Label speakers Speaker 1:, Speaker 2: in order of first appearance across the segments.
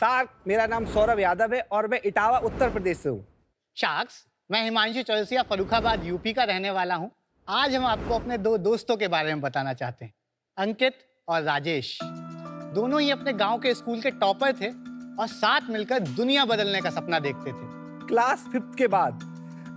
Speaker 1: सार, मेरा नाम सौरभ यादव है और मैं इटावा उत्तर प्रदेश से हूँ।
Speaker 2: शाख्स, मैं हिमांशु चौरसिया फर्रुखाबाद यूपी का रहने वाला हूँ। आज हम आपको अपने दो दोस्तों के बारे में बताना चाहते हैं, अंकित और राजेश। दोनों ही अपने गांव के स्कूल के टॉपर थे और साथ मिलकर दुनिया बदलने का सपना देखते थे।
Speaker 1: क्लास 5th के बाद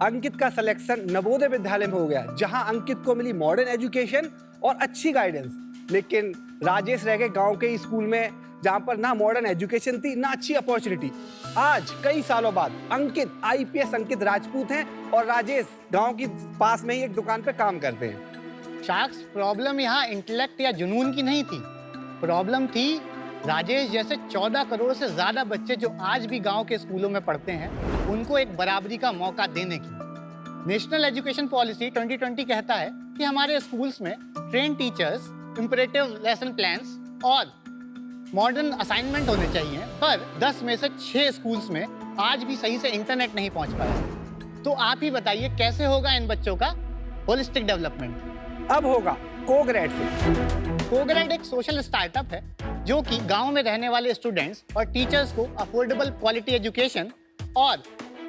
Speaker 1: अंकित का सिलेक्शन नवोदय विद्यालय में हो गया, जहां अंकित को मिली मॉडर्न एजुकेशन और अच्छी गाइडेंस। लेकिन राजेश रह गए गांव के स्कूल में, जहां पर ना मॉडर्न एजुकेशन थी ना अच्छी अपॉर्चुनिटी। आज कई सालों बाद अंकित IPS अंकित राजपूत हैं और राजेश गांव के पास में ही एक दुकान पे काम करते हैं।
Speaker 2: शाख्स, प्रॉब्लम यहाँ इंटेलेक्ट या जुनून की नहीं थी। प्रॉब्लम थी राजेश जैसे 14 करोड़ से ज्यादा बच्चे जो आज भी गांव के स्कूलों में पढ़ते हैं, उनको एक बराबरी का मौका देने की। नेशनल एजुकेशन पॉलिसी 2020 कहता है कि हमारे स्कूल्स में train teachers, imperative lesson plans और मॉडर्न असाइनमेंट होने चाहिए, पर 10 में से 6 स्कूल्स में आज भी सही से इंटरनेट नहीं पहुंच पाया। तो आप ही बताइए कैसे होगा इन बच्चों का होलिस्टिक डेवलपमेंट?
Speaker 1: अब होगा कोग्रेड से।
Speaker 2: कोग्रेड एक सोशल स्टार्टअप है जो कि गांव में रहने वाले स्टूडेंट्स और टीचर्स को अफोर्डेबल क्वालिटी एजुकेशन और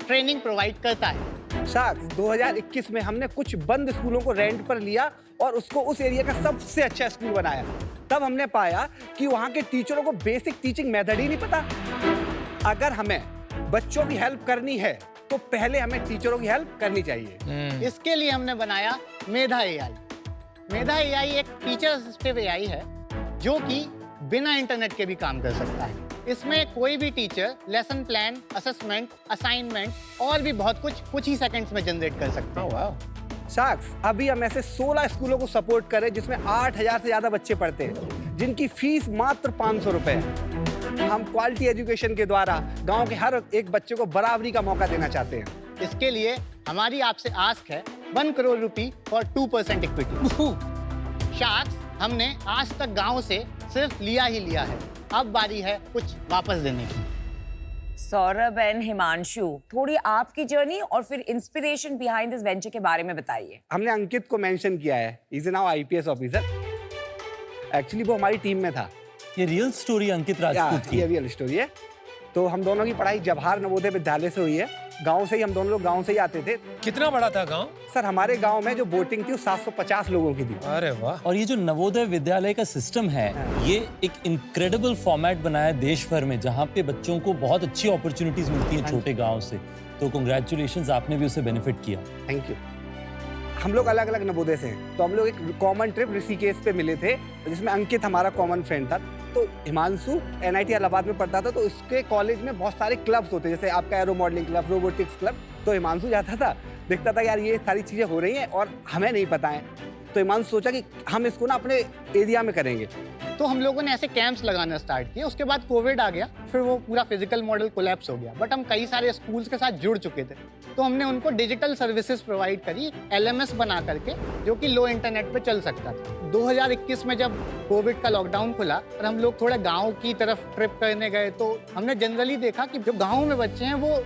Speaker 2: ट्रेनिंग प्रोवाइड करता है।
Speaker 1: शाख्स, 2021 में हमने कुछ बंद स्कूलों को रेंट पर लिया और उसको उस एरिया का सबसे अच्छा स्कूल बनाया। तब हमने पाया कि वहाँ के टीचरों को बेसिक टीचिंग मेथड ही नहीं पता। अगर हमें बच्चों की हेल्प करनी है तो पहले हमें टीचरों की हेल्प करनी चाहिए।
Speaker 2: इसके लिए हमने बनाया मेधा AI। मेधा AI एक टीचर असिस्टिव AI है जो कि बिना इंटरनेट के भी काम कर सकता है। इसमें कोई भी teacher lesson plan, assessment, assignment और भी बहुत कुछ ही सेकंड्स में जनरेट कर सकते हैं।
Speaker 1: शाख्स, अभी हम ऐसे 16 स्कूलों को सपोर्ट करें जिसमें 8000 से ज्यादा बच्चे पढ़ते हैं, जिनकी फीस मात्र 500 रुपए है। हम क्वालिटी एजुकेशन के द्वारा गांव के हर एक बच्चे को बराबरी का मौका देना चाहते हैं।
Speaker 2: इसके लिए हमारी आपसे आस्क है 1 करोड़ रुपए फॉर 2% इक्विटी। शाख्स, हमने आज तक गांव से सिर्फ लिया ही लिया है, अब बारी है कुछ वापस देने की।
Speaker 3: सौरभ एंड हिमांशु, थोड़ी आपकी जर्नी और फिर इंस्पिरेशन बिहाइंड दिस वेंचर के बारे में बताइए।
Speaker 1: हमने अंकित को मेंशन किया है, is now IPS officer. Actually वो हमारी टीम में था।
Speaker 4: ये रियल स्टोरी अंकित राजपूत की?
Speaker 1: ये रियल स्टोरी है। तो हम दोनों की पढ़ाई जवाहर नवोदय विद्यालय से हुई है। गांव से ही हम दोनों लोग गांव से ही आते थे।
Speaker 5: कितना बड़ा था गांव?
Speaker 1: सर, हमारे गांव में जो बोटिंग थी वो 750 लोगों की थी।
Speaker 5: अरे वाह।
Speaker 4: और ये जो नवोदय विद्यालय का सिस्टम है, ये एक इनक्रेडिबल फॉर्मेट बनाया है देश भर में, जहाँ पे बच्चों को बहुत अच्छी अपॉर्चुनिटीज मिलती हैं छोटे गाँव से। तो कांग्रेचुलेशंस, आपने भी उसे बेनिफिट किया।
Speaker 1: Thank you. हम लोग अलग अलग नवोदय से हैं, तो हम लोग एक कॉमन ट्रिप ऋषिकेश पे मिले थे, जिसमें अंकित हमारा कॉमन फ्रेंड था। तो हिमांशु NIT इलाहाबाद में पढ़ता था, तो उसके कॉलेज में बहुत सारे क्लब्स होते हैं, जैसे आपका aero modelling club, robotics club. तो हिमांशु जाता था, देखता था यार ये सारी चीज़ें हो रही हैं और हमें नहीं पता है। तो हिमांशु सोचा कि हम इसको ना अपने एरिया में करेंगे।
Speaker 2: तो हम लोगों ने ऐसे कैंप्स लगाना स्टार्ट किए। उसके बाद कोविड आ गया, फिर वो पूरा फिजिकल मॉडल कोलैप्स हो गया। बट हम कई सारे स्कूल्स के साथ जुड़ चुके थे, तो हमने उनको डिजिटल सर्विसेज प्रोवाइड करी, LMS बना करके, जो कि लो इंटरनेट पे चल सकता था। 2021 में जब कोविड का लॉकडाउन खुला और हम लोग थोड़े गाँव की तरफ ट्रिप करने गए, तो हमने जनरली देखा कि जो गाँव में बच्चे हैं वो,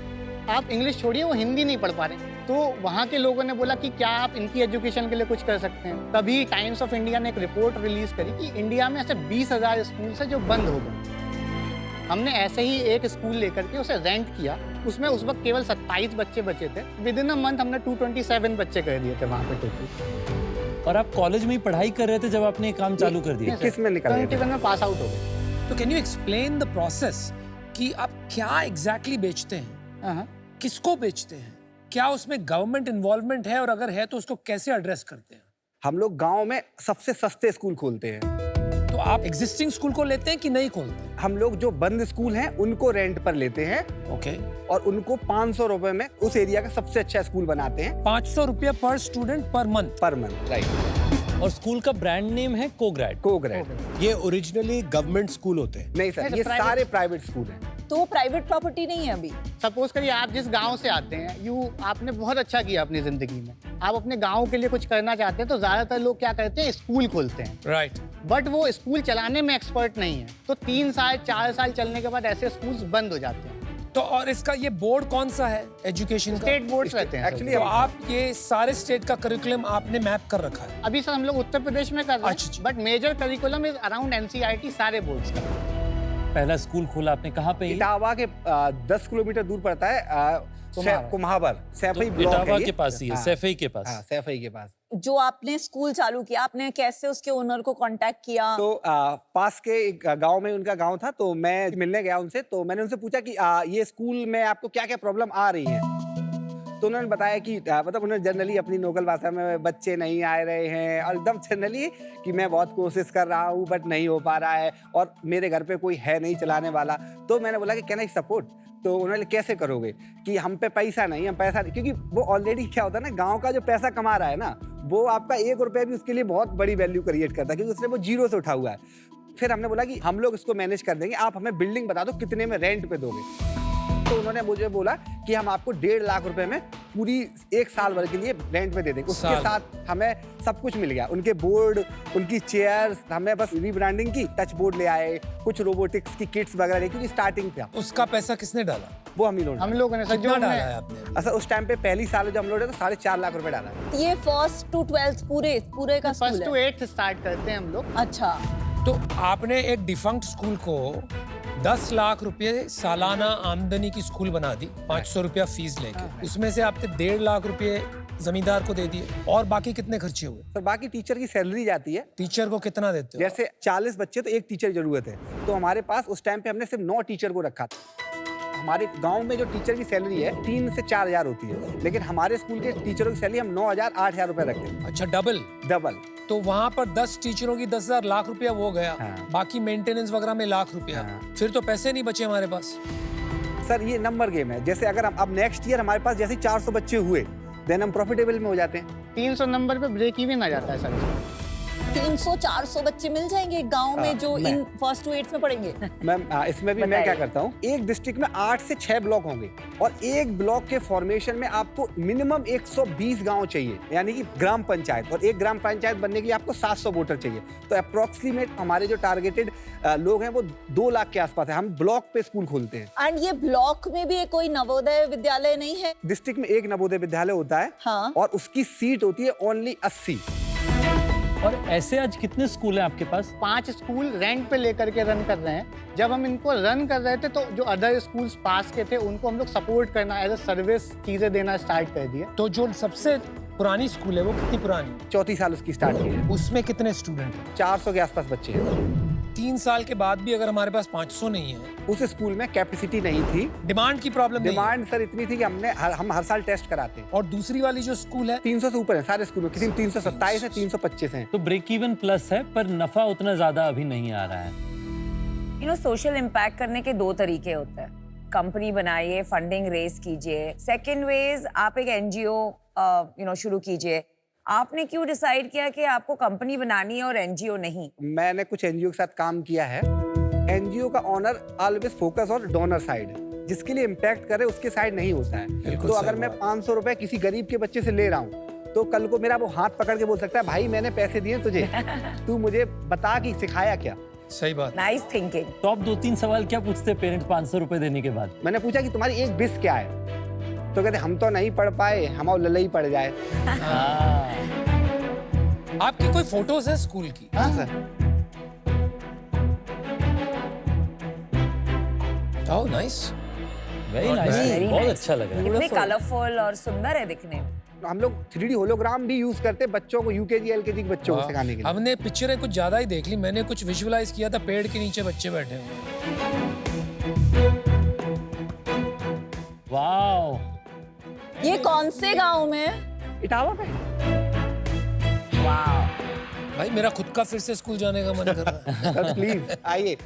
Speaker 2: आप इंग्लिश छोड़िए, वो हिंदी नहीं पढ़ पा रहे। तो वहाँ के लोगों ने बोला कि क्या आप इनकी एजुकेशन के लिए कुछ कर सकते हैं। तभी टाइम्स ऑफ इंडिया ने एक रिपोर्ट रिलीज करी कि इंडिया में ऐसे 20,000 स्कूल है जो बंद हो गए। हमने ऐसे ही एक स्कूल लेकर के उसे रेंट किया। उसमें उस वक्त केवल 27 बच्चे बचे थे। विद इन अ मंथ हमने 227 बच्चे कर दिए थे वहाँ पे टोटल।
Speaker 4: और आप कॉलेज में ही पढ़ाई कर रहे थे जब आपने ये काम चालू कर दिया?
Speaker 1: किस में निकल गए?
Speaker 2: 21 में पास आउट हो गए।
Speaker 5: तो can you explain the process कि आप क्या एग्जैक्टली बेचते हैं, किसको बेचते हैं, क्या उसमें गवर्नमेंट इन्वॉल्वमेंट है, और अगर है तो उसको कैसे एड्रेस करते हैं?
Speaker 1: हम लोग गांव में सबसे सस्ते स्कूल खोलते हैं।
Speaker 5: तो आप एग्जिस्टिंग स्कूल को लेते हैं कि नहीं खोलते हैं?
Speaker 1: हम लोग जो बंद स्कूल हैं उनको रेंट पर लेते हैं।
Speaker 5: ओके।
Speaker 1: और उनको 500 रुपए में उस एरिया का सबसे अच्छा स्कूल बनाते हैं।
Speaker 5: 500 रुपया पर स्टूडेंट पर मंथ?
Speaker 1: राइट।
Speaker 4: और स्कूल का ब्रांड नेम है कोग्रेड।
Speaker 1: कोग्रेड।
Speaker 6: ये ओरिजिनली गवर्नमेंट स्कूल होते हैं?
Speaker 1: नहीं सर, ये सारे प्राइवेट स्कूल हैं।
Speaker 3: तो प्राइवेट प्रॉपर्टी नहीं है अभी?
Speaker 2: सपोज करिए आप जिस गांव से आते हैं, आपने बहुत अच्छा किया अपनी जिंदगी में, आप अपने गांव के लिए कुछ करना चाहते हैं, तो ज्यादातर लोग क्या करते हैं, स्कूल खोलते हैं।
Speaker 5: राइट।
Speaker 2: बट वो स्कूल चलाने में एक्सपर्ट नहीं है, तो 3 साल 4 साल चलने के बाद ऐसे स्कूल्स बंद हो जाते हैं।
Speaker 5: तो और इसका ये बोर्ड कौन सा है एजुकेशन का?
Speaker 2: स्टेट बोर्ड्स रहते हैं
Speaker 1: एक्चुअली।
Speaker 5: तो आप ये सारे स्टेट का करिकुलम आपने मैप कर रखा है?
Speaker 2: अभी सर हम लोग उत्तर प्रदेश में कर रहे हैं,
Speaker 5: अच्छा।
Speaker 2: But major curriculum is around NCERT सारे बोर्ड्स का।
Speaker 4: पहला स्कूल खोला आपने, कहाँ पे?
Speaker 1: इटावा के 10 किलोमीटर दूर पड़ता है, कुम्हावर सैफई
Speaker 4: तो
Speaker 1: ब्लॉक है
Speaker 4: इटावा
Speaker 1: ये।
Speaker 4: के पास ही है,
Speaker 1: हाँ,
Speaker 4: सैफई के पास।
Speaker 1: हाँ, सैफई के पास।
Speaker 7: जो आपने स्कूल चालू किया, आपने कैसे उसके ओनर को कांटेक्ट किया?
Speaker 1: तो पास के एक गांव में उनका गांव था, तो मैं मिलने गया उनसे, तो मैंने उनसे पूछा कि ये स्कूल में आपको क्या क्या प्रॉब्लम आ रही है। तो उन्होंने बताया कि मतलब उन्होंने जनरली अपनी लोकल भाषा में बच्चे नहीं आ रहे हैं, और एकदम जनरली कि मैं बहुत कोशिश कर रहा हूँ बट नहीं हो पा रहा है, और मेरे घर पे कोई है नहीं चलाने वाला। तो मैंने बोला कि कैन आई सपोर्ट? तो उन्होंने कैसे करोगे कि हम पे पैसा नहीं, हम पैसा नहीं, क्योंकि वो ऑलरेडी क्या होता है ना, गांव का जो पैसा कमा रहा है ना, वो आपका 1 रुपया भी उसके लिए बहुत बड़ी वैल्यू क्रिएट करता है, क्योंकि उसने वो जीरो से उठा हुआ है। फिर हमने बोला कि हम लोग इसको मैनेज कर देंगे, आप हमें बिल्डिंग बता दो कितने में रेंट पे दोगे। तो उन्होंने मुझे बोला कि हम आपको 1.5 लाख रुपए में पूरी 1 साल भर के लिए रेंट पे दे देंगे। उसके साथ हमें सब कुछ मिल गया, उनके बोर्ड, उनकी चेयर्स, हमने बस रीब्रांडिंग की, टच बोर्ड ले आए, कुछ रोबोटिक्स की किट्स वगैरह, क्योंकि स्टार्टिंग था।
Speaker 5: उसका पैसा किसने डाला?
Speaker 1: वो हम
Speaker 2: हम लोगों ने सर
Speaker 5: कितना
Speaker 2: जो
Speaker 5: डाला
Speaker 2: हमने
Speaker 5: है आपने?
Speaker 1: अच्छा, उस टाइम पे पहली साल जब हम लोग तो 4.5 लाख रुपए डाला।
Speaker 7: ये 1st to 12th पूरे का स्कूल
Speaker 2: फर्स्ट टू
Speaker 7: है?
Speaker 2: 8th स्टार्ट करते हैं हम लोग।
Speaker 7: अच्छा,
Speaker 5: तो आपने एक डिफंक्ट स्कूल को 10 लाख रुपए सालाना आमदनी की स्कूल बना दी, 500 रुपया फीस लेके, उसमें से आपने 1.5 लाख रुपए जमींदार को दे दिए, और बाकी कितने खर्चे हुए?
Speaker 1: तो बाकी टीचर की सैलरी जाती है।
Speaker 5: टीचर को कितना देते हो?
Speaker 1: जैसे 40 बच्चे तो एक टीचर की जरूरत है, तो हमारे पास उस टाइम पे हमने सिर्फ 9 टीचर को रखा था। हमारे गांव में जो टीचर की सैलरी है 3 से 4 हजार होती है, लेकिन हमारे स्कूल के टीचरों की सैलरी हम 9,000 8,000 रुपए रखते हैं।
Speaker 5: अच्छा, डबल। तो वहाँ पर 10 टीचरों की 10,000 लाख रुपया वो गया,
Speaker 1: हाँ।
Speaker 5: बाकी मेंटेनेंस वगैरह में लाख रुपया,
Speaker 1: हाँ।
Speaker 5: फिर तो पैसे नहीं बचे हमारे पास।
Speaker 1: सर ये नंबर गेम है, जैसे अगर हम अब नेक्स्ट ईयर हमारे पास जैसे 400 बच्चे हुए, देन हम प्रॉफिटेबल में हो जाते हैं।
Speaker 2: 300 नंबर पे ब्रेक इवन आ जाता है सर।
Speaker 7: 300-400 बच्चे मिल जाएंगे गांव में जो इन 1st to 8th में पढ़ेंगे?
Speaker 1: मैम इसमें भी मैं क्या करता हूँ, एक डिस्ट्रिक्ट में 8 से 6 ब्लॉक होंगे, और एक ब्लॉक के फॉर्मेशन में आपको मिनिमम 120 गांव चाहिए, यानी कि ग्राम पंचायत, और एक ग्राम पंचायत बनने के लिए आपको 700 वोटर चाहिए। तो अप्रोक्सीमेट हमारे जो टारगेटेड लोग हैं वो 2 लाख के आसपास है। हम ब्लॉक पे स्कूल खोलते हैं।
Speaker 7: एंड ये ब्लॉक में भी कोई नवोदय विद्यालय नहीं है?
Speaker 1: डिस्ट्रिक्ट में एक नवोदय विद्यालय होता है,
Speaker 7: हाँ।
Speaker 1: और उसकी सीट होती है ओनली 80।
Speaker 4: और ऐसे आज कितने स्कूल हैं आपके पास?
Speaker 2: 5 स्कूल रेंट पे लेकर के रन कर रहे हैं। जब हम इनको रन कर रहे थे तो जो अदर स्कूल्स पास के थे उनको हम लोग सपोर्ट करना, एज अ सर्विस चीजें देना स्टार्ट कर दिए।
Speaker 5: तो जो सबसे पुरानी स्कूल है वो कितनी पुरानी?
Speaker 1: 34 साल उसकी स्टार्ट की है।
Speaker 5: उसमें कितने स्टूडेंट हैं?
Speaker 1: 400 के आसपास बच्चे हैं।
Speaker 5: 3 साल के बाद भी अगर हमारे पास 500 नहीं है,
Speaker 1: उस स्कूल में कैपेसिटी नहीं थी,
Speaker 5: डिमांड की प्रॉब्लम नहीं है।
Speaker 1: डिमांड सर इतनी थी कि हम हर साल टेस्ट कराते हैं।
Speaker 5: और दूसरी वाली जो स्कूल है
Speaker 1: 300 से ऊपर है सारे स्कूल में, किसी में 327 है, 325 है।
Speaker 4: तो ब्रेक इवन प्लस है, पर नफा उतना ज्यादा अभी नहीं आ रहा है।
Speaker 3: सोशल इम्पैक्ट करने के 2 तरीके होते हैं। कंपनी बनाइए, फंडिंग रेज कीजिए। सेकेंड वेज आप एक एनजीओ शुरू कीजिए। आपने क्यों डिसाइड किया कि आपको कंपनी बनानी है और एनजीओ नहीं?
Speaker 1: मैंने कुछ एनजीओ के साथ काम किया है। एनजीओ का owner always focus on donor side, जिसके लिए इम्पैक्ट करे उसके साइड नहीं होता है। तो अगर मैं 500 रुपए किसी गरीब के बच्चे से ले रहा हूँ, तो कल को मेरा वो हाथ पकड़ के बोल सकता है, भाई मैंने पैसे दिए तुझे, तू मुझे बता कि सिखाया क्या।
Speaker 5: सही बात।
Speaker 3: Nice thinking.
Speaker 4: तो आप 2-3 सवाल क्या पूछते पेरेंट्स 500 रुपए देने के बाद?
Speaker 1: मैंने पूछा कि तुम्हारी एक बिस क्या है, तो कहते हम तो नहीं पढ़ पाए, हम ललई पड़ जाए।
Speaker 5: आपकी कोई फोटोज है स्कूल की?
Speaker 1: हाँ sir.
Speaker 5: Oh nice,
Speaker 4: very nice, बहुत अच्छा लग रहा है।
Speaker 3: कितने कलरफुल और सुंदर है दिखने में।
Speaker 1: हम लोग 3D होलोग्राम भी यूज करते हैं बच्चों को, यूकेजी एलकेजी के बच्चों को सिखाने के लिए।
Speaker 5: हमने पिक्चरें कुछ ज्यादा ही देख ली, मैंने कुछ विजुअलाइज किया था, पेड़ के नीचे बच्चे बैठे हुए हैं।
Speaker 4: वाओ,
Speaker 7: ये कौन से गांव में?
Speaker 1: इटावा पे।
Speaker 5: भाई मेरा खुद का फिर से स्कूल जाने का मन कर रहा है।
Speaker 1: सर प्लीज आइए।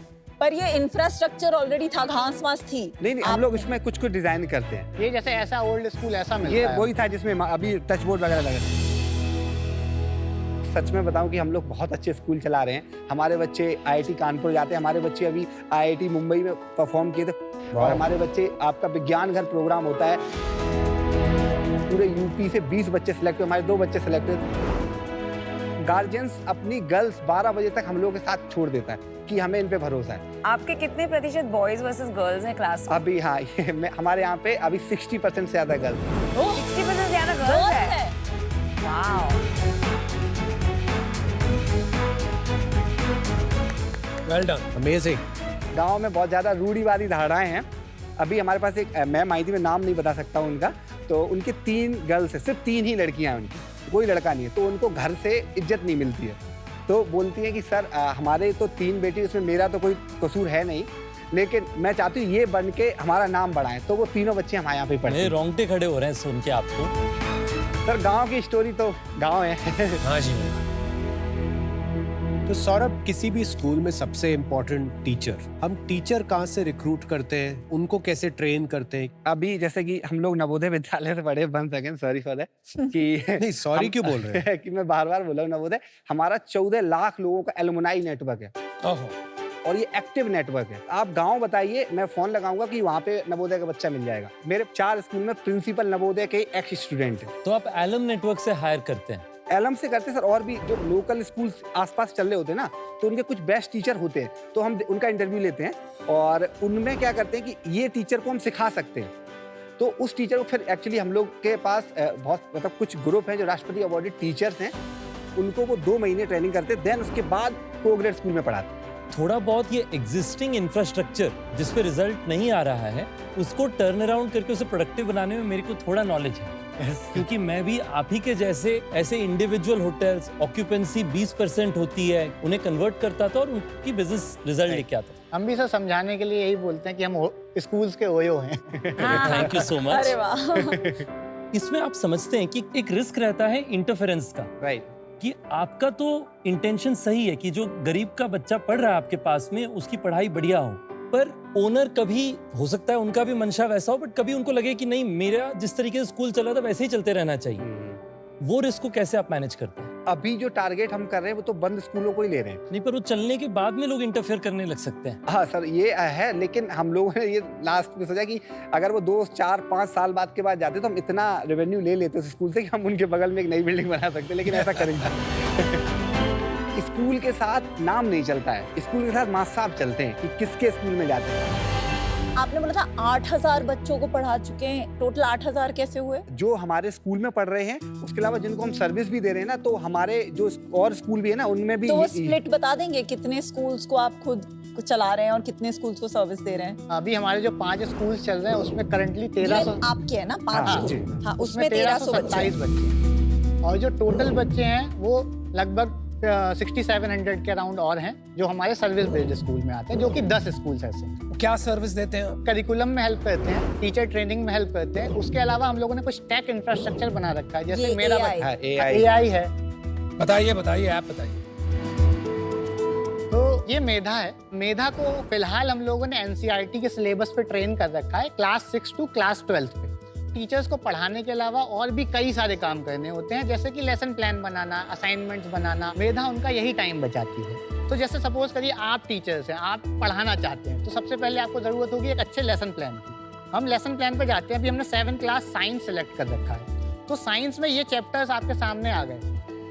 Speaker 7: पर ये इंफ्रास्ट्रक्चर ऑलरेडी था, घास वास थी।
Speaker 1: नहीं हम लोग इसमें कुछ डिजाइन करते हैं।
Speaker 2: ये जैसे ऐसा ओल्ड स्कूल ऐसा मिलता
Speaker 1: ये
Speaker 2: है।
Speaker 1: वही था जिसमें अभी टच बोर्ड वगैरह लगे थे। सच में बताऊं कि हम लोग बहुत अच्छे स्कूल चला रहे हैं। हमारे बच्चे IIT कानपुर जाते हैं, हमारे बच्चे अभी IIT मुंबई में परफॉर्म किए थे, और हमारे बच्चे आपका विज्ञान घर प्रोग्राम होता है, पूरे यूपी से 20 बच्चे सिलेक्ट हुए, हमारे 2 बच्चे सिलेक्ट हुए। गार्जियंस अपनी गर्ल्स 12 बजे तक हम लोगों के साथ छोड़ देता है कि हमें इन पे भरोसा है।
Speaker 3: आपके कितने प्रतिशत बॉयज वर्सेस गर्ल्स हैं क्लास में?
Speaker 1: अभी हाँ हमारे यहाँ पे अभी 60% से ज्यादा गर्ल्स।
Speaker 3: 60% ज्यादा गर्ल्स है। वाओ।
Speaker 5: Well done.
Speaker 6: अमेजिंग।
Speaker 1: गांव में बहुत ज़्यादा रूढ़िवादी धारणाएं हैं। अभी हमारे पास एक मैम आई थी, मैं नाम नहीं बता सकता हूँ उनका, तो उनकी 3 गर्ल्स है, सिर्फ 3 ही लड़कियाँ हैं उनकी, कोई लड़का नहीं है, तो उनको घर से इज्जत नहीं मिलती है। तो बोलती हैं कि सर हमारे तो 3 बेटी, इसमें मेरा तो कोई कसूर है नहीं, लेकिन मैं चाहती हूँ ये बन के हमारा नाम बढ़ाएं। तो वो तीनों बच्चे हमारे यहाँ पे पढ़ते
Speaker 4: मेरे
Speaker 1: हैं।
Speaker 4: रोंगटे खड़े हो रहे हैं सुन के आपको।
Speaker 1: सर गांव की स्टोरी तो गांव है।
Speaker 5: हाँ जी।
Speaker 6: तो सौरभ, किसी भी स्कूल में सबसे इम्पोर्टेंट टीचर, हम टीचर कहाँ से रिक्रूट करते हैं, उनको कैसे ट्रेन करते हैं?
Speaker 1: अभी जैसे कि हम लोग नवोदय विद्यालय से बड़े बन सकें, सॉरी फॉर दैट कि
Speaker 6: नहीं, सॉरी क्यों बोल रहे हैं?
Speaker 1: कि मैं बार बार बोला हूँ नवोदय, हमारा 14 लाख लोगों का एलुमनाई नेटवर्क है
Speaker 5: ओहो।
Speaker 1: और ये एक्टिव नेटवर्क है। आप गांव बताइए, मैं फोन लगाऊंगा कि वहाँ पे नवोदय का बच्चा मिल जाएगा। मेरे 4 स्कूल में प्रिंसिपल नवोदय के एक्स स्टूडेंट हैं।
Speaker 4: तो आप एलम नेटवर्क से हायर करते हैं?
Speaker 1: एलम से करते सर, और भी जो लोकल स्कूल आसपास चल रहे होते हैं ना, तो उनके कुछ बेस्ट टीचर होते हैं, तो हम उनका इंटरव्यू लेते हैं और उनमें क्या करते हैं कि ये टीचर को हम सिखा सकते हैं। तो उस टीचर को फिर एक्चुअली हम लोग के पास बहुत मतलब कुछ ग्रुप हैं जो राष्ट्रपति अवॉर्डेड टीचर्स हैं, उनको वो 2 महीने ट्रेनिंग करते हैं, देन उसके बाद प्रो-ग्रेड स्कूल में पढ़ाते हैं।
Speaker 4: थोड़ा बहुत ये एग्जिस्टिंग इंफ्रास्ट्रक्चर जिस पे रिजल्ट नहीं आ रहा है, उसको टर्न अराउंड करके उसे प्रोडक्टिव बनाने में मेरे को थोड़ा नॉलेज है। क्योंकि मैं भी आप ही के जैसे ऐसे इंडिविजुअल होटल्स, ऑक्यूपेंसी 20% होती है, उन्हें कन्वर्ट करता था और उनकी बिजनेस रिजल्ट लेके आता था।
Speaker 2: हम भी सर समझाने के लिए यही बोलते हैं कि हम स्कूल्स के ओयो हैं।
Speaker 4: Thank you so much.
Speaker 7: अरे वाह।
Speaker 4: इसमें आप समझते हैं कि एक रिस्क रहता है इंटरफेरेंस का,
Speaker 1: राइट।
Speaker 4: कि आपका तो इंटेंशन सही है कि जो गरीब का बच्चा पढ़ रहा है आपके पास में, उसकी पढ़ाई बढ़िया हो, पर ओनर कभी हो सकता है उनका भी मंशा वैसा हो, बट कभी उनको लगे कि नहीं, मेरा जिस तरीके से स्कूल चला था वैसे ही चलते रहना चाहिए। वो रिस्क को कैसे आप मैनेज करते हैं?
Speaker 1: अभी जो टारगेट हम कर रहे हैं वो तो बंद स्कूलों को ही ले रहे हैं।
Speaker 4: नहीं, पर वो चलने के बाद में लोग इंटरफेयर करने लग सकते हैं।
Speaker 1: हाँ सर, ये है, लेकिन हम लोगों ने ये लास्ट में सोचा कि अगर वो 2, 4, 5 साल बाद के बाद जाते तो हम इतना रेवेन्यू ले लेते उस स्कूल से कि हम उनके बगल में एक नई बिल्डिंग बना सकते, लेकिन ऐसा करेंगे। स्कूल के साथ नाम नहीं चलता है, स्कूल के साथ माँ साहब चलते हैं कि किसके स्कूल में जाते हैं।
Speaker 7: आपने बोला था 8000 बच्चों को पढ़ा चुके हैं, टोटल 8000 कैसे हुए?
Speaker 1: जो हमारे स्कूल में पढ़ रहे हैं, उसके अलावा जिनको हम सर्विस भी दे रहे हैं ना, तो हमारे जो और स्कूल भी है ना, उनमें भी
Speaker 7: तो वो स्प्लिट बता देंगे, कितने स्कूल्स को आप खुद चला रहे हैं और कितने स्कूल्स को सर्विस दे रहे हैं?
Speaker 2: अभी हमारे जो 5 स्कूल्स चल रहे हैं उसमें करंटली 1300
Speaker 7: आपके है ना 5
Speaker 1: हाँ, जी।
Speaker 7: हाँ, उसमें 1327
Speaker 2: बच्चे हैं। और जो टोटल बच्चे हैं वो लगभग 6700 के अराउंड और हैं जो हमारे सर्विस बेस्ड स्कूल में आते हैं, जो कि 10 स्कूल्स ऐसे
Speaker 5: क्या सर्विस देते हैं?
Speaker 2: करिकुलम में हेल्प करते हैं, टीचर ट्रेनिंग में हेल्प करते हैं। उसके अलावा हम लोगों ने कुछ टेक इंफ्रास्ट्रक्चर बना रखा है, जैसे
Speaker 7: ये
Speaker 2: मेरा
Speaker 7: AI
Speaker 2: AI है।
Speaker 5: बताइए, आप बताइए।
Speaker 2: तो ये मेधा है। मेधा को फिलहाल हम लोगों ने NCERT के सिलेबस पे ट्रेन कर रखा है, क्लास 6 to क्लास 12 पे। टीचर्स को पढ़ाने के अलावा और भी कई सारे काम करने होते हैं, जैसे कि लेसन प्लान बनाना, असाइनमेंट्स बनाना। मेधा उनका यही टाइम बचाती है। तो जैसे सपोज करिए आप टीचर्स हैं, आप पढ़ाना चाहते हैं, तो सबसे पहले आपको जरूरत होगी एक अच्छे लेसन प्लान की। हम लेसन प्लान पे जाते हैं। अभी हमने 7th क्लास साइंस सेलेक्ट कर रखा है, तो साइंस में ये चैप्टर्स आपके सामने आ गए।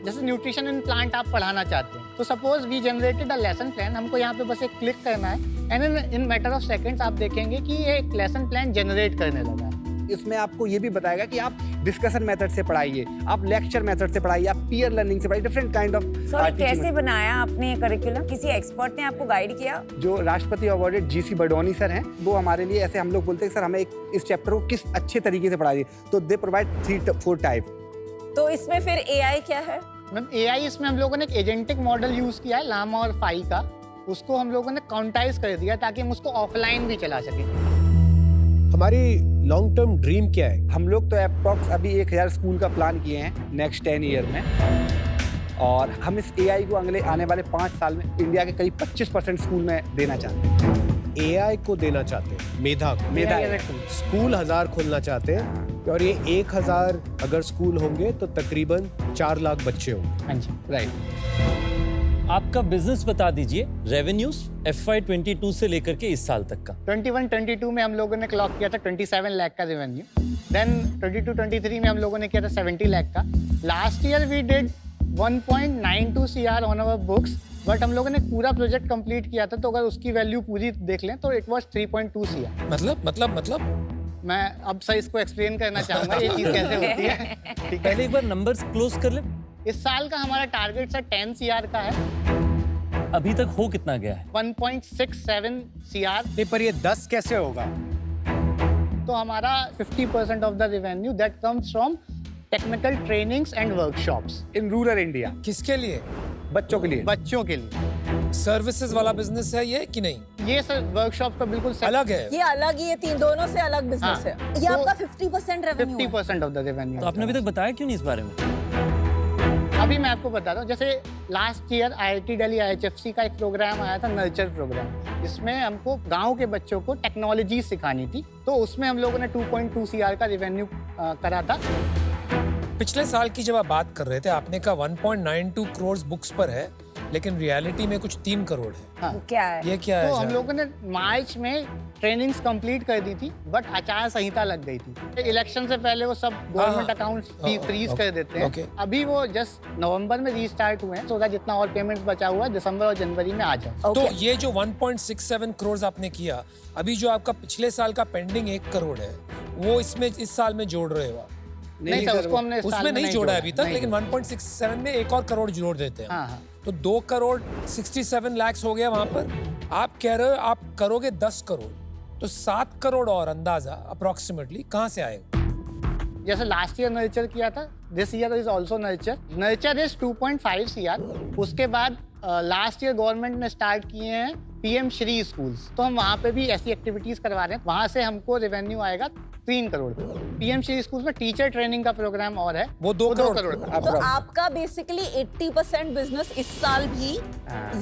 Speaker 2: जैसे न्यूट्रिशन इन प्लांट आप पढ़ाना चाहते हैं, तो suppose we generated a lesson plan. हमको यहाँ पे बस एक क्लिक करना है and in matter of seconds आप देखेंगे कि ये एक लेसन प्लान जनरेट करने लगा है।
Speaker 1: इसमें आपको ये भी बताएगा कि आप डिस्कशन मेथड से पढ़ाइए, आप लेक्चर मेथड से पढ़ाइए, आप पीयर लर्निंग से पढ़ाइए, डिफरेंट काइंड ऑफ।
Speaker 3: सॉरी, कैसे बनाया आपने ये करिकुलम? किसी एक्सपर्ट ने आपको गाइड किया?
Speaker 1: जो राष्ट्रपति अवॉर्डेड GC बडोनी सर हैं, वो हमारे लिए ऐसे हम लोग बोलते हैं सर हमें इस चैप्टर को किस अच्छे तरीके से पढ़ाइए, तो दे प्रोवाइड 3-4 टाइप।
Speaker 3: तो इसमें फिर AI क्या है?
Speaker 2: मैम AI इसमें हम लोगों ने एक एजेंटिक मॉडल यूज किया है, लामा और फाई का। उसको हम लोगों ने काउंटाइज कर दिया ताकि हम उसको ऑफलाइन भी चला सकें।
Speaker 6: हमारी लॉन्ग टर्म ड्रीम क्या है?
Speaker 1: हम लोग तो अप्रॉक्स अभी 1000 स्कूल का प्लान किए हैं नेक्स्ट 10 ईयर में, और हम इस AI को अगले आने वाले 5 साल में इंडिया के करीब 25% स्कूल में देना चाहते हैं।
Speaker 6: AI को देना चाहते हैं, मेधा को।
Speaker 1: मेधा
Speaker 6: स्कूल 1000 खोलना चाहते हैं, और ये 1000 अगर स्कूल होंगे तो तकरीबन 4 लाख बच्चे होंगे।
Speaker 2: हाँ जी,
Speaker 1: राइट।
Speaker 4: आपका बिजनेस बता दीजिए, रेवेन्यूज FY 22 से लेकर के इस साल तक का।
Speaker 2: 21-22 में हम लोगों ने क्लॉक किया था 27 लाख का रेवेन्यू। देन 22-23 में हम लोगों ने किया था 70 लाख का। Last year we did 1.92 CR on our books, but हम लोगों ने पूरा प्रोजेक्ट कंप्लीट किया था, तो अगर उसकी वैल्यू पूरी देख लें तो इट वाज 3.2 CR।
Speaker 5: मतलब
Speaker 2: मैं अब सर इसको एक्सप्लेन करना चाहूँगा ये चीज़ कैसे होती है। ठीक है,
Speaker 4: पहले एक बार नंबर्स क्लोज कर ले।
Speaker 2: इस साल का हमारा टारगेट सर 10 CR का है।
Speaker 4: अभी तक हो कितना गया है?
Speaker 2: 1.67 CR।
Speaker 6: नहीं, पर ये 10 कैसे होगा?
Speaker 2: तो हमारा 50% of the revenue that comes from technical trainings and workshops
Speaker 1: in rural India,
Speaker 5: किसके लिए?
Speaker 1: बच्चों के लिए।
Speaker 2: बच्चों के लिए।
Speaker 5: सर्विसेज वाला बिजनेस है ये कि नहीं?
Speaker 2: ये सर वर्कशॉप का बिल्कुल
Speaker 5: अलग है।
Speaker 7: ये अलग ही, ये तीन दोनों से अलग बिजनेस
Speaker 2: हाँ।
Speaker 7: है। ये
Speaker 2: तो
Speaker 7: आपका 50% रेवेन्यू है।
Speaker 2: 50% ऑफ द रेवेन्यू।
Speaker 4: तो आपने अभी तक बताया क्यों नहीं इस बारे में?
Speaker 2: अभी मैं आपको बताता हूँ, जैसे last year IIT Delhi IHFC का एक प्रोग्राम आया था, नर्चर प्रोग्राम, जिसमें हमको गांव के बच्चों को टेक्नोलॉजी सिखानी थी। तो उसमें हम लोगों ने 2.2 CR का रेवेन्यू करा था।
Speaker 5: पिछले साल की जब आप बात कर रहे थे, आपने कहा 1.92 करोड़ बुक्स पर है, लेकिन रियलिटी में कुछ 3 करोड़ है।
Speaker 2: हाँ।
Speaker 3: वो क्या है?
Speaker 5: ये क्या है?
Speaker 2: तो हम
Speaker 5: जरा?
Speaker 2: लोगों ने मार्च में ट्रेनिंग्स कंप्लीट कर दी थी, बट आचार संहिता लग गई थी। इलेक्शन से पहले वो सब गवर्नमेंट अकाउंट्स फ्रीज कर देते हैं।
Speaker 5: ओके।
Speaker 2: अभी वो जस्ट नवंबर में रीस्टार्ट हुए हैं, तो जितना और पेमेंट्स बचा हुआ है दिसंबर और जनवरी में आ जाए।
Speaker 5: तो ये जो 1.67 करोड़ आपने किया, अभी जो आपका पिछले साल का पेंडिंग 1 करोड़ है, वो इसमें इस साल में जोड़ रहे हो आप?
Speaker 2: नहीं सर, उसको हमने इस साल
Speaker 5: उसमें
Speaker 2: में
Speaker 5: नहीं जोड़ा है अभी तक,
Speaker 2: नहीं
Speaker 5: लेकिन
Speaker 2: जोड़ा।
Speaker 5: 1.67 में 1 और करोड़ जोड़ देते हैं।
Speaker 2: हाँ, हाँ।
Speaker 5: तो 2 करोड़ 67 लाख हो गया वहां पर। आप कह रहे हो आप करोगे 10 करोड़, तो 7 करोड़ और अंदाजा अप्रोक्सीमेटली कहाँ से आएगा?
Speaker 2: जैसे लास्ट ईयर नर्चर किया था, this year is also nurture. Nurture is 2.5 CR। उसके बाद लास्ट ईयर गवर्नमेंट ने स्टार्ट किए हैं PM श्री स्कूल्स, तो हम वहाँ पे भी ऐसी एक्टिविटीज करवा रहे हैं। वहाँ से हमको रेवेन्यू आएगा 3 करोड़। PM श्री स्कूल्स में टीचर ट्रेनिंग का प्रोग्राम और है,
Speaker 5: वो 2 करोड़
Speaker 2: का।
Speaker 7: तो आपका बेसिकली 80% बिजनेस इस साल भी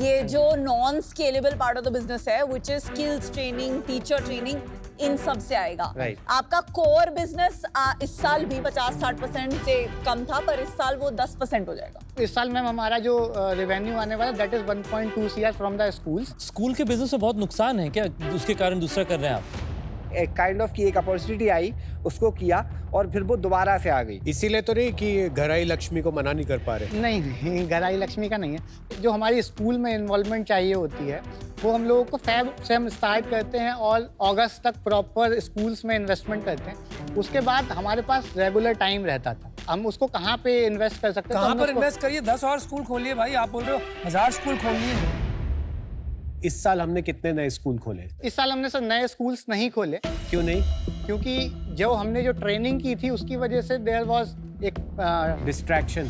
Speaker 7: ये जो non scalable part of the business है, which is skills training, teacher training, इन सब से आएगा।
Speaker 1: Right.
Speaker 7: आपका कोर बिजनेस इस साल भी 50-60% से कम था, पर इस साल वो 10% हो जाएगा।
Speaker 2: इस साल मैम हमारा जो रेवेन्यू आने वाला that is 1.2 CR from the schools.
Speaker 4: School के बिजनेस में बहुत नुकसान है क्या, उसके कारण दूसरा कर रहे हैं आप?
Speaker 1: एक काइंड ऑफ की एक अपॉर्चुनिटी आई, उसको किया और फिर वो दोबारा से आ गई।
Speaker 6: इसीलिए तो नहीं कि घराई लक्ष्मी को मना नहीं कर पा रहे।
Speaker 2: नहीं, घराई लक्ष्मी का नहीं है। जो हमारी स्कूल में इन्वॉल्वमेंट चाहिए होती है, वो हम लोगों को फेब से हम स्टार्ट करते हैं और अगस्त तक प्रॉपर स्कूल्स में इन्वेस्टमेंट करते हैं। उसके बाद हमारे पास रेगुलर टाइम रहता था, हम उसको कहाँ पे इन्वेस्ट कर सकते हैं।
Speaker 5: कहाँ पर इन्वेस्ट करिए? 10 और स्कूल खोलिए भाई। आप बोल रहे हो 1000 स्कूल खोलिए।
Speaker 6: इस साल हमने कितने नए स्कूल खोले?
Speaker 2: इस साल हमने सर नए स्कूल्स नहीं खोले,
Speaker 6: क्यों नहीं?
Speaker 2: क्योंकि जो हमने जो ट्रेनिंग की थी उसकी वजह से देयर वाज एक
Speaker 6: डिस्ट्रैक्शन।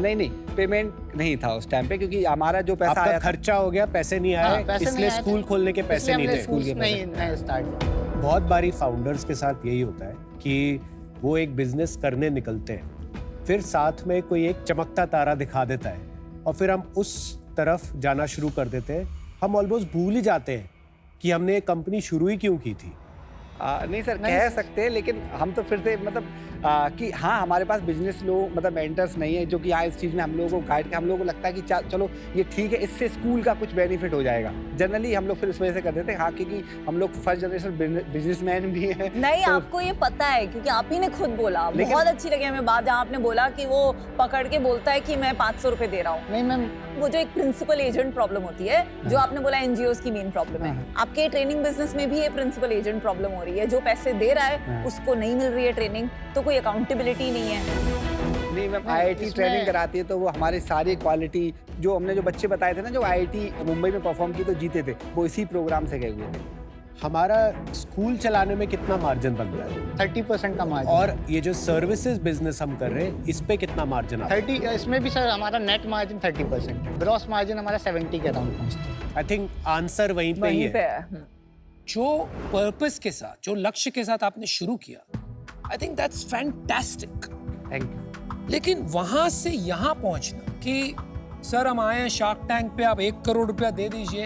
Speaker 1: नहीं, पेमेंट नहीं था उस टाइम पे, क्योंकि हमारा जो पैसा
Speaker 6: आपका
Speaker 1: आया था,
Speaker 6: खर्चा हो गया, पैसे नहीं आए,
Speaker 2: पैसे नहीं
Speaker 6: इसलिए
Speaker 2: आए थे।
Speaker 6: स्कूल खोलने के पैसे
Speaker 2: इसलिए
Speaker 6: नहीं
Speaker 2: हमने
Speaker 6: थे।
Speaker 2: स्कूल्स नहीं नए स्टार्ट किए।
Speaker 6: बहुत बारी फाउंडर्स के साथ यही होता है कि वो एक बिजनेस करने निकलते हैं, फिर साथ में कोई एक चमकता तारा दिखा देता है और फिर हम उस तरफ जाना शुरू कर देते हैं। हम ऑलमोस्ट भूल ही जाते हैं कि हमने एक कंपनी शुरू ही क्यों की थी।
Speaker 1: नहीं सर, कह सकते हैं, लेकिन हम तो फिर से मतलब कि हाँ हमारे पास बिजनेस लोग मतलब मेंटर्स नहीं है जो कि हाँ इस चीज़ में हम लोगों को गाइड, हम लोगों को लगता है कि चलो ये ठीक है, इससे स्कूल का कुछ बेनिफिट हो जाएगा। जनरली हम लोग फिर इस वजह से कर देते हैं हाँ, क्योंकि हम लोग फर्स्ट जनरेशन बिजनेसमैन भी हैं।
Speaker 7: नहीं,
Speaker 1: तो
Speaker 7: आपको ये पता है क्योंकि आप ही ने खुद बोला।
Speaker 1: लेकिन-
Speaker 7: बहुत अच्छी लगी हमें बात जहाँ आपने बोला कि वो पकड़ के बोलता है कि मैं 500 रुपए दे रहा हूँ।
Speaker 2: नहीं मैम,
Speaker 7: वो जो एक प्रिंसिपल एजेंट प्रॉब्लम होती है, जो आपने बोला NGOs की मेन प्रॉब्लम है, आपके ट्रेनिंग बिजनेस में भी ये प्रिंसिपल एजेंट प्रॉब्लम हो रही है। जो पैसे दे रहा है उसको नहीं मिल रही है ट्रेनिंग, तो कोई अकाउंटेबिलिटी नहीं है।
Speaker 1: नहीं मैम, IIT
Speaker 2: इसमें-
Speaker 1: ट्रेनिंग कराती है तो वो हमारी सारी क्वालिटी जो हमने जो बच्चे बताए थे ना, जो IIT मुंबई में परफॉर्म की तो जीते थे, वो इसी प्रोग्राम से गए हुए थे।
Speaker 6: हमारा स्कूल चलाने में कितना मार्जिन बनता है?
Speaker 2: 30% का मार्जिन।
Speaker 6: और ये जो सर्विसेज बिजनेस हम कर रहे हैं, इस पे कितना मार्जिन आता है?
Speaker 2: 30, इसमें भी सर हमारा नेट मार्जिन 30% है, ग्रॉस मार्जिन हमारा 70 के अराउंड पहुंचता है।
Speaker 6: आई थिंक आंसर वहीं पे ही
Speaker 7: वहीं पे
Speaker 6: है।
Speaker 7: है।
Speaker 5: जो पर्पस के साथ, जो लक्ष्य के साथ आपने शुरू किया, I think that's fantastic.
Speaker 1: Thank you.
Speaker 5: लेकिन वहां से यहाँ पहुंचना कि सर हम आए हैं शार्क टैंक पे, आप 1 करोड़ रुपया दे दीजिए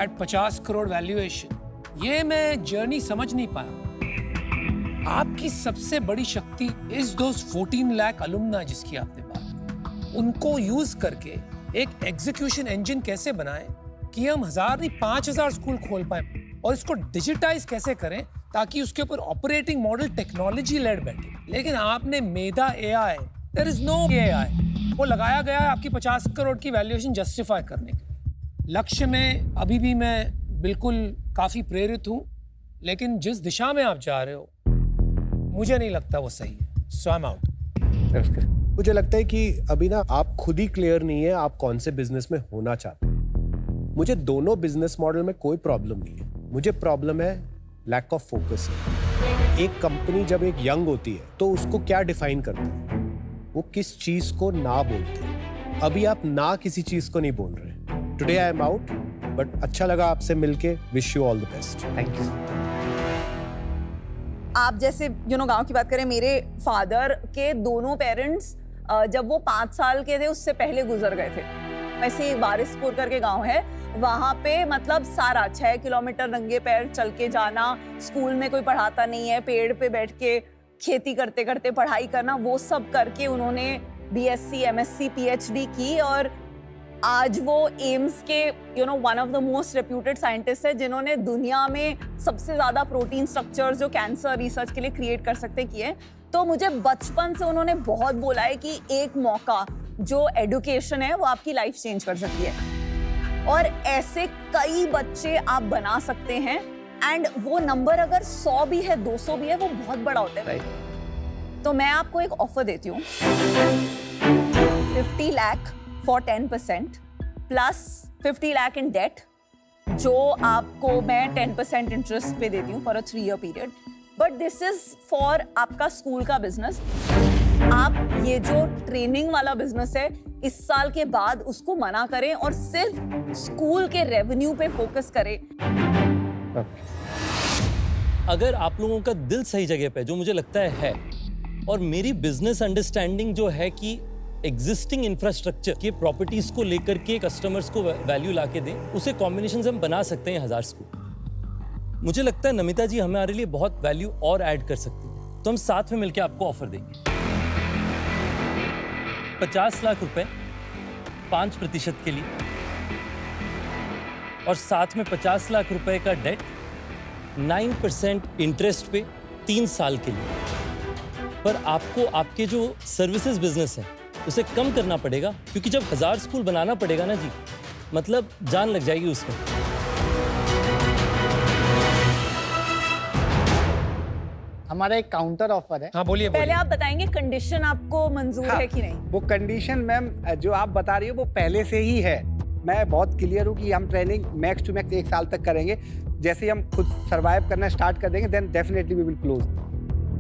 Speaker 5: एट 50 करोड़ वैल्यूएशन, ये मैं जर्नी समझ नहीं पाया। आपकी सबसे बड़ी शक्ति इज दोस 14 लाख अलुमना जिसकी आपने बात की, उनको यूज करके एक एग्जीक्यूशन इंजन कैसे बनाएं कि हम 1000 नहीं 5000 स्कूल खोल पाए, और इसको डिजिटाइज कैसे करें ताकि उसके ऊपर ऑपरेटिंग मॉडल टेक्नोलॉजी लेड बैठे। लेकिन आपने Medha AI, there is no AI, वो लगाया गया है आपकी 50 करोड़ की वैल्यूएशन जस्टिफाई करने के लिए। लक्ष्य में अभी भी मैं बिल्कुल काफी प्रेरित हूं, लेकिन जिस दिशा में आप जा रहे हो मुझे नहीं लगता वो सही है। सो आई एम आउट।
Speaker 6: मुझे लगता है कि अभी ना आप खुद ही क्लियर नहीं है आप कौन से बिजनेस में होना चाहते हैं। मुझे दोनों बिजनेस मॉडल में कोई प्रॉब्लम नहीं है, मुझे प्रॉब्लम है लैक ऑफ फोकस। एक कंपनी जब एक यंग होती है तो उसको क्या डिफाइन करते हैं, वो किस चीज को ना बोलते हैं। अभी आप ना किसी चीज को नहीं बोल रहे। Today I am out, but अच्छा लगा आपसे मिलके। Wish you all the best.
Speaker 1: Thank you.
Speaker 7: आप जैसे गांव की बात करें, मेरे फादर के दोनों पेरेंट्स जब वो 5 साल के थे उससे पहले गुजर गए थे। ऐसे ही बारिसपुर करके गांव है, वहां पे मतलब सारा 6 किलोमीटर नंगे पैर चल के जाना, स्कूल में कोई पढ़ाता नहीं है, पेड़ पे बैठ के खेती करते करते पढ़ाई करना, वो सब करके उन्होंने बीएससी, एमएससी, पीएचडी की और आज वो एम्स के one of the most reputed scientist है, जिन्होंने दुनिया में सबसे ज्यादा प्रोटीन स्ट्रक्चर जो कैंसर रिसर्च के लिए क्रिएट कर सकते किए। तो मुझे बचपन से उन्होंने बहुत बोला है कि एक मौका जो एडुकेशन है वो आपकी लाइफ चेंज कर सकती है, और ऐसे कई बच्चे आप बना सकते हैं। एंड वो नंबर अगर 100 भी है, 200 भी है, वो बहुत बड़ा होता है। तो मैं आपको एक ऑफर देती हूँ, 50 lakh for 10% plus 50 lakh in debt, जो आपको मैं 10% इंटरेस्ट पे देती हूँ for a 3 year period. But this is for आपका स्कूल का बिजनेस। आप ये जो ट्रेनिंग वाला बिजनेस है, इस साल के बाद उसको मना करें और सिर्फ स्कूल के रेवेन्यू पे फोकस करें।
Speaker 4: अगर आप लोगों का दिल सही जगह पे, जो मुझे लगता है, और मेरी बिजनेस अंडरस्टैंडिंग जो है कि एग्जिस्टिंग इंफ्रास्ट्रक्चर के प्रॉपर्टीज को लेकर के कस्टमर्स को वैल्यू लाके दें, उसे कॉम्बिनेशन हम बना सकते हैं 1000 स्कूल। मुझे लगता है नमिता जी हमारे लिए बहुत वैल्यू और ऐड कर सकती है, तो हम साथ में मिलकर आपको ऑफर देंगे। 50 लाख रुपए 5% के लिए, और साथ में 50 लाख रुपए का डेट 9% इंटरेस्ट पे 3 साल के लिए। पर आपको आपके जो सर्विसेज बिजनेस है उसे कम करना पड़ेगा, क्योंकि जब 1000 स्कूल बनाना पड़ेगा ना जी, मतलब जान लग जाएगी उसमें।
Speaker 2: हमारा एक काउंटर ऑफर है।
Speaker 5: हाँ बोलिए।
Speaker 7: पहले आप बताएंगे कंडीशन आपको मंजूर है कि नहीं?
Speaker 1: वो कंडीशन मैम जो आप बता रही हो वो पहले से ही है। मैं बहुत क्लियर हूँ कि हम ट्रेनिंग मैक्स टू मैक्स 1 साल तक करेंगे। जैसे ही हम खुद सर्वाइव करना स्टार्ट कर देंगे, then definitely we will close.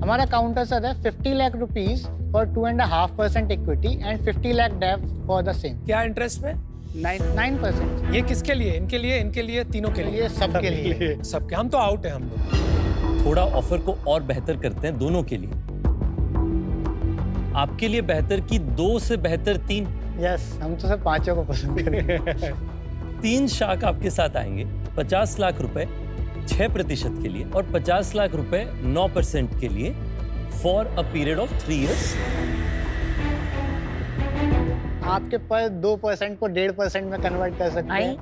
Speaker 2: हमारा काउंटर सर है 50 lakh rupees for 2.5% equity and 50 lakh debt for the same.
Speaker 5: क्या इंटरेस्ट में?
Speaker 2: 9%।
Speaker 5: ये किसके लिए? इनके लिए, इनके लिए, तीनों के लिए?
Speaker 2: ये सबके लिए।
Speaker 5: सबके। हम तो आउट है हम लोग।
Speaker 4: थोड़ा ऑफर को और बेहतर करते हैं दोनों के लिए। आपके लिए बेहतर कि 2 से बेहतर 3।
Speaker 2: यस, हम तो सब 5 को पसंद करेंगे।
Speaker 4: 3 शाख आपके साथ आएंगे। 50 लाख रुपए 6% के लिए और 50 लाख रुपए 9% के लिए for a period of 3 years.
Speaker 2: आपके पास 2% को 1.5% में कन्वर्ट कर सकते हैं।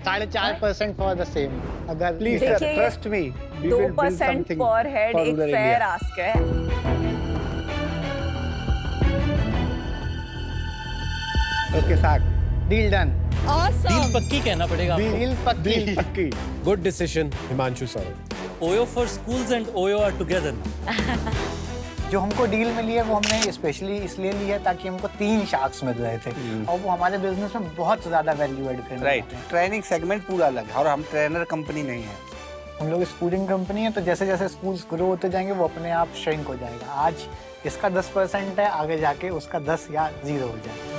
Speaker 2: 4.5% फॉर द सेम। अगर
Speaker 1: प्लीज
Speaker 7: देखिए,
Speaker 1: सर, ट्रस्ट मी,
Speaker 7: 2% पर हेड एक फेयर आस्क है।
Speaker 1: ओके साग,
Speaker 2: डील डन।
Speaker 4: डील पक्की कहना पड़ेगा
Speaker 2: डील पक्की।
Speaker 1: पक्की।
Speaker 6: Good decision Himanshu sir.
Speaker 4: OYO for schools and OYO are together.
Speaker 2: जो हमको डील मिली है वो हमने स्पेशली इसलिए ली है ताकि हमको 3 शार्क्स मिल रहे थे, और वो हमारे बिजनेस में बहुत ज्यादा वैल्यू ऐड कर रहे
Speaker 1: राइट। ट्रेनिंग सेगमेंट पूरा अलग है और हम ट्रेनर कंपनी नहीं है।
Speaker 2: हम लोग स्कूलिंग कंपनी है, तो जैसे जैसे स्कूल्स ग्रो होते जाएंगे वो अपने आप श्रिंक हो जाएगा। आज इसका 10% है, आगे जाके उसका 10 या 0 हो जाएगा।